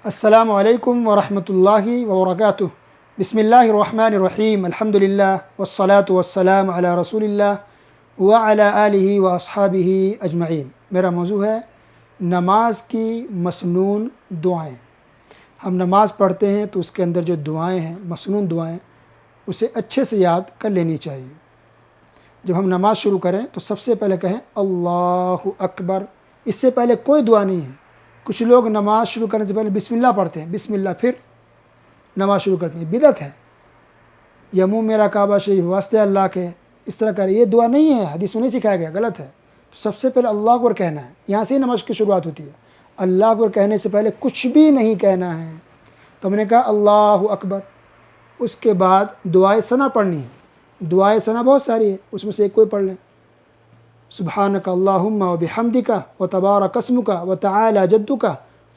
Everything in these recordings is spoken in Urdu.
السلام علیکم ورحمۃ اللہ وبرکاتہ۔ بسم اللہ الرحمن الرحیم، الحمد للہ والصلاة والسلام علی رسول اللہ وعلی آلہ واصحابہ اجمعین۔ میرا موضوع ہے نماز کی مسنون دعائیں۔ ہم نماز پڑھتے ہیں تو اس کے اندر جو دعائیں ہیں، مسنون دعائیں، اسے اچھے سے یاد کر لینی چاہیے۔ جب ہم نماز شروع کریں تو سب سے پہلے کہیں اللہ اکبر، اس سے پہلے کوئی دعا نہیں ہے۔ کچھ لوگ نماز شروع کرنے سے پہلے بسم اللہ پڑھتے ہیں، بسم اللہ پھر نماز شروع کرتے ہیں، بدعت ہے۔ یا منہ میرا کعبہ شریف واسطے اللہ کے، اس طرح کرے، یہ دعا نہیں ہے، حدیث میں نہیں سکھایا گیا، غلط ہے۔ سب سے پہلے اللہ اکبر کہنا ہے، یہاں سے ہی نماز کی شروعات ہوتی ہے۔ اللہ اکبر کہنے سے پہلے کچھ بھی نہیں کہنا ہے۔ تو ہم نے کہا اللہ اکبر، اس کے بعد دعائے ثنا پڑھنی ہے۔ دعائے ثنا بہت ساری ہے، اس میں سے ایک کوئی پڑھ لیں۔ سبحانک اللہم وبحمدک وتبارک اسمک وتعالی جدک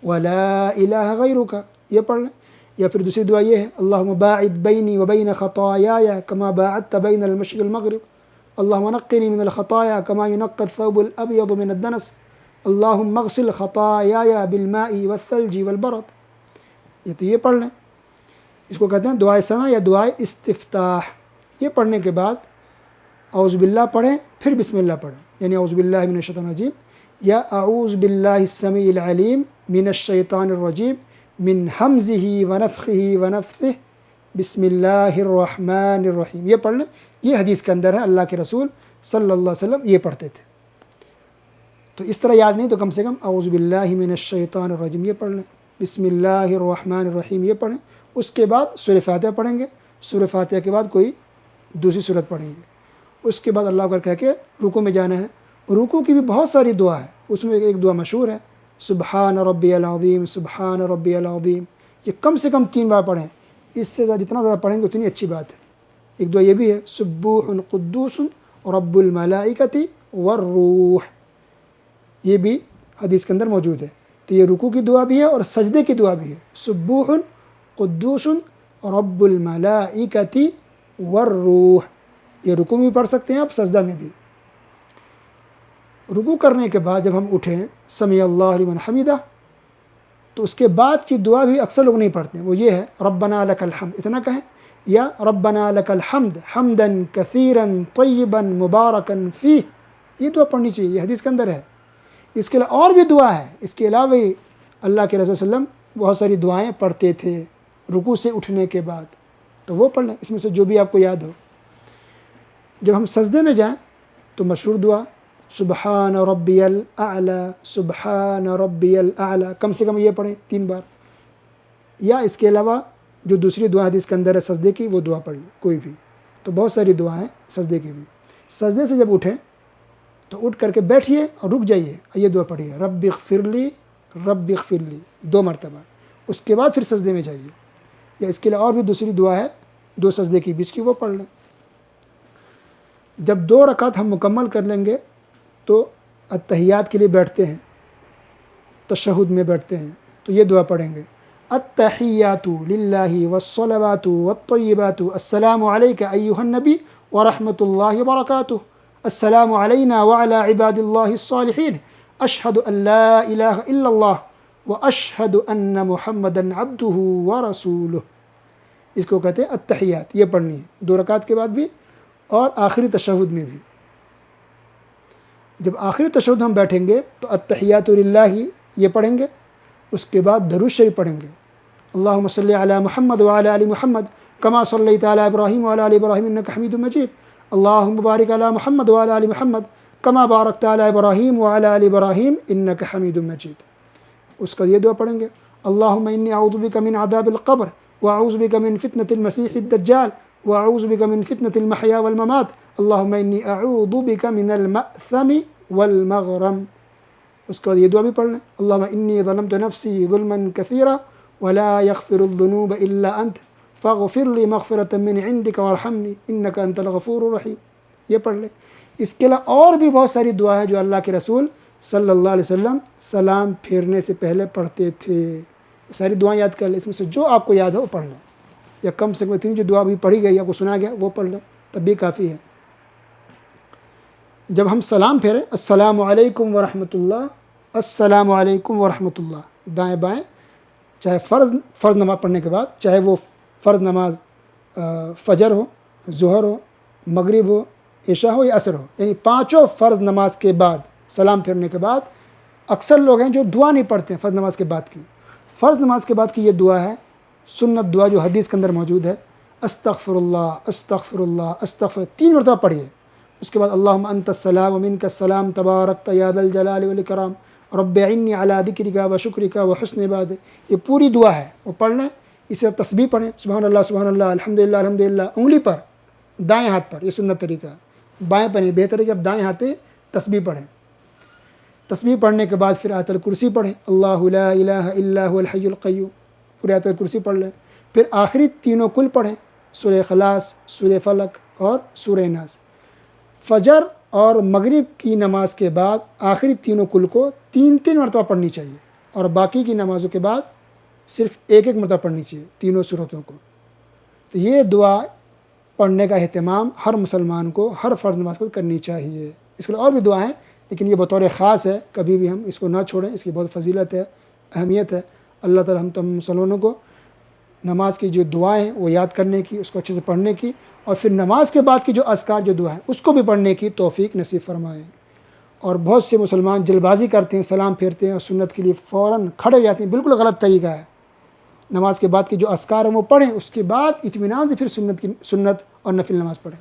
ولا الہ غیرک، یہ پڑھ لیں۔ یا پھر دوسری دعا یہ ہے، اللہم باعد بینی وبین خطایای کما باعدت بین المشرق والمغرب، اللہم نقنی من الخطایا کما ینقی الثوب الابیض من الدنس، اللہم اغسل خطایای بالماء والثلج والبرد۔ یہ تو یہ پڑھ لیں، اس کو کہتے ہیں دعائے ثنا یا دعائے استفتاح۔ یہ پڑھنے کے بعد اعوذ باللہ پڑھیں، پھر بسم اللہ پڑھیں، یعنی اعوذ باللہ من الشیطان الرجیم یا اعوذ باللہ السمیع العلیم من الشیطان الرجیم من حمزہ ونفخہ ونفثہ بسم اللہ الرحمن الرحیم، یہ پڑھ لیں۔ یہ حدیث کے اندر ہے، اللہ کے رسول صلی اللہ علیہ وسلم یہ پڑھتے تھے۔ تو اس طرح یاد نہیں تو کم سے کم اعوذ باللہ من الشیطان الرجیم یہ پڑھ لیں، بسم اللہ الرحمن الرحیم یہ پڑھیں۔ اس کے بعد سورہ فاتحہ پڑھیں گے، سورہ فاتحہ کے بعد کوئی دوسری سورت پڑھیں گے۔ اس کے بعد اللہ اکبر کہہ کے رکوع میں جانا ہے۔ رکوع کی بھی بہت ساری دعا ہے، اس میں ایک دعا مشہور ہے، سبحان ربی العظیم، سبحان ربی العظیم، یہ کم سے کم 3 بار پڑھیں۔ اس سے زیادہ جتنا زیادہ پڑھیں گے اتنی اچھی بات ہے۔ ایک دعا یہ بھی ہے، سبوح قدوس رب الملائکۃ والروح، یہ بھی حدیث کے اندر موجود ہے۔ تو یہ رکوع کی دعا بھی ہے اور سجدے کی دعا بھی ہے، سبوح قدوس رب الملائکۃ والروح۔ یہ رکوع میں بھی پڑھ سکتے ہیں آپ، سجدہ میں بھی۔ رکوع کرنے کے بعد جب ہم اٹھیں سمیع اللہ لمن حمیدہ، تو اس کے بعد کی دعا بھی اکثر لوگ نہیں پڑھتے ہیں، وہ یہ ہے ربنا لک الحمد، اتنا کہیں، یا ربنا لک الحمد حمدا کثیرا طیبا مبارکا فیہ، یہ دعا پڑھنی چاہیے، یہ حدیث کے اندر ہے۔ اس کے علاوہ اور بھی دعا ہے، اس کے علاوہ اللہ کے رسول صلی اللہ علیہ وسلم بہت ساری دعائیں پڑھتے تھے رکوع سے اٹھنے کے بعد، تو وہ پڑھ لیں، اس میں سے جو بھی آپ کو یاد ہو۔ جب ہم سجدے میں جائیں تو مشہور دعا سبحان ربی الاعلی، سبحان ربی الاعلی، کم سے کم یہ پڑھیں 3 بار۔ یا اس کے علاوہ جو دوسری دعا حدیث کے اندر ہے سجدے کی، وہ دعا پڑھ لیں کوئی بھی۔ تو بہت ساری دعا ہیں سجدے کی بھی۔ سجدے سے جب اٹھیں تو اٹھ کر کے بیٹھیے اور رک جائیے، یہ دعا پڑھیے، رب اغفر لی، رب اغفر لی، 2 مرتبہ۔ اس کے بعد پھر سجدے میں جائیے۔ یا اس کے علاوہ اور بھی دوسری دعا ہے 2 سجدے کی بیچ کی، وہ پڑھ لیں۔ جب 2 رکعت ہم مکمل کر لیں گے تو التحیات کے لیے بیٹھتے ہیں، تشہد میں بیٹھتے ہیں، تو یہ دعا پڑھیں گے، التحیات للہ والصلوات والطیبات السلام علیک ایہا النبی ورحمۃ اللہ وبرکاتہ، السلام علینا وعلی عباد اللہ الصالحین، اشہد ان لا الہ الا اللہ واشہد ان محمدا عبدہ ورسولہ۔ اس کو کہتے ہیں التحیات، یہ پڑھنی ہے 2 رکعت کے بعد بھی اور آخری تشہد میں بھی۔ جب آخری تشہد ہم بیٹھیں گے تو التحیات للہ یہ پڑھیں گے، اس کے بعد درود شریف پڑھیں گے، اللہم صلی علی محمد وعلی آل محمد کما صلیت علی ابراہیم وعلی آل ابراہیم انک حمید مجید، اللہم بارک علی محمد وعلی آل محمد کما بارکت علی ابراہیم وعلی آل ابراہیم انک حمید مجید۔ اس کا یہ دعا پڑھیں گے، اللہم انی اعوذ بک من عذاب القبر واعوذ بک من فتنة المسیح الدجال واعوذ بک من فتنة المحیا والممات، اللہم انی اعوذ بک من المأثم والمغرم۔ اس کے بعد یہ دعا بھی پڑھ لیں، اللہم انی ظلمت نفسی ظلما کثیرا ولا یغفر الذنوب الا انت فاغفر لی مغفرۃ من عندک وارحمنی انک انت الغفور الرحیم، یہ پڑھ لیں۔ اس کے علاوہ اور بھی بہت ساری دعا ہے جو اللہ کے رسول صلی اللہ علیہ وسلم سلام پھیرنے سے پہلے پڑھتے تھے۔ ساری دعائیں یاد کر لیں، اس میں سے جو آپ کو یاد ہے وہ پڑھ لیں، یا کم سے کم اتنی جو دعا بھی پڑھی گئی یا کو سنا گیا وہ پڑھ لیں، تب بھی کافی ہے۔ جب ہم سلام پھیریں السلام علیکم ورحمۃ اللہ، السلام علیکم ورحمۃ اللہ، دائیں بائیں چاہے فرض نماز پڑھنے کے بعد، چاہے وہ فرض نماز فجر ہو، ظہر ہو، مغرب ہو، عشاء ہو یا عصر ہو، یعنی پانچوں فرض نماز کے بعد سلام پھیرنے کے بعد اکثر لوگ ہیں جو دعا نہیں پڑھتے ہیں فرض نماز کے بعد کی. فرض نماز کے بعد کی یہ دعا ہے سنت دعا جو حدیث کے اندر موجود ہے، استغفر اللہ استغفر اللہ استغفر، 3 مرتبہ پڑھیے. اس کے بعد اللہم انت السلام ومنک السلام تبارکت یا ذا الجلال والاکرام رب اعنی علی ذکرک و شکرک و حسن عبادتک. یہ پوری دعا ہے، وہ پڑھ لیں. اسے تسبیح پڑھیں، سبحان اللہ الحمدللہ الحمدللہ، انگلی پر، دائیں ہاتھ پر. یہ سنت طریقہ ہے، بائیں پر نہیں. بہتر ہے کہ اب دائیں ہاتھ پہ تسبیح پڑھیں. تسبیح پڑھنے کے بعد پھر آیت الکرسی پڑھیں، اللہ لا الہ الا هو الحی القیوم، پورے آیت الکرسی پڑھ لیں. پھر آخری تینوں کل پڑھیں، سورہ اخلاص، سورہ فلق اور سورہ ناس. فجر اور مغرب کی نماز کے بعد آخری تینوں کل کو 3 مرتبہ پڑھنی چاہیے، اور باقی کی نمازوں کے بعد صرف 1 مرتبہ پڑھنی چاہیے تینوں صورتوں کو. تو یہ دعا پڑھنے کا اہتمام ہر مسلمان کو ہر فرض نماز کو کرنی چاہیے. اس کے لیے اور بھی دعائیں ہیں، لیکن یہ بطور خاص ہے، کبھی بھی ہم اس کو نہ چھوڑیں. اس کی بہت فضیلت ہے، اہمیت ہے. اللہ تعالی ہم تم مسلمانوں کو نماز کی جو دعائیں ہیں وہ یاد کرنے کی، اس کو اچھے سے پڑھنے کی، اور پھر نماز کے بعد کی جو اذکار جو دعائیں اس کو بھی پڑھنے کی توفیق نصیب فرمائیں. اور بہت سے مسلمان جلد بازی کرتے ہیں، سلام پھیرتے ہیں اور سنت کے لیے فوراً کھڑے ہو جاتے ہیں. بالکل غلط طریقہ ہے. نماز کے بعد کی جو اذکار ہیں وہ پڑھیں، اس کے بعد اطمینان سے پھر سنت اور نفل نماز پڑھیں.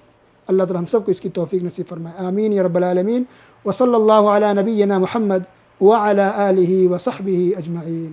اللہ تعالی ہم سب کو اس کی توفیق نصیب فرمائے. آمین یا رب العالمین. وصلی اللہ علی نبینا محمد وعلی آلہ وصحبہ اجمعین.